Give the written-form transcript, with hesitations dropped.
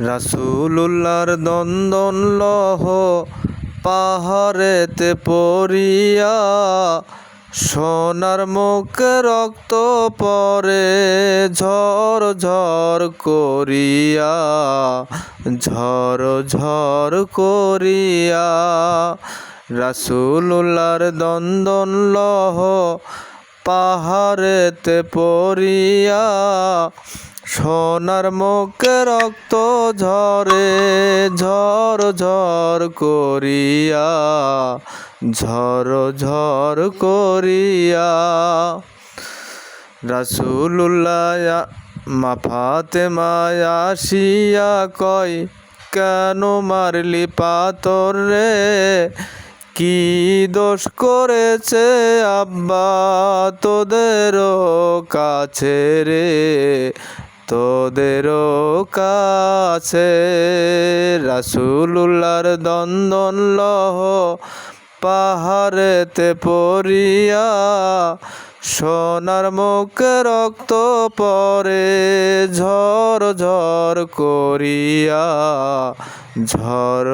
রাসূলুল্লাহর দন্দন লহ পাহাড়েতে পড়িয়া, সোনার মুখে রক্ত পড়ে ঝর ঝর করিয়া, ঝর ঝর করিয়া। রাসূলুল্লাহর দন্দন লহ পাহাড়েতে পড়িয়া, সোনার মুখে রক্ত ঝরে ঝর ঝর করিয়া, ঝর ঝর করিয়া। রাসূলুল্লাহ মা ফাতেমা আসিয়া কয়, কেন মারলি পাথর রে? কি দোষ করেছে আব্বা তোদেরও কাছে রে, তোদেরও কাছে? রাসূলুল্লাহর দন্দন লহ পাহাড়েতে পড়িয়া, সোনার মুখে রক্ত পড়ে ঝর ঝর করিয়া, ঝর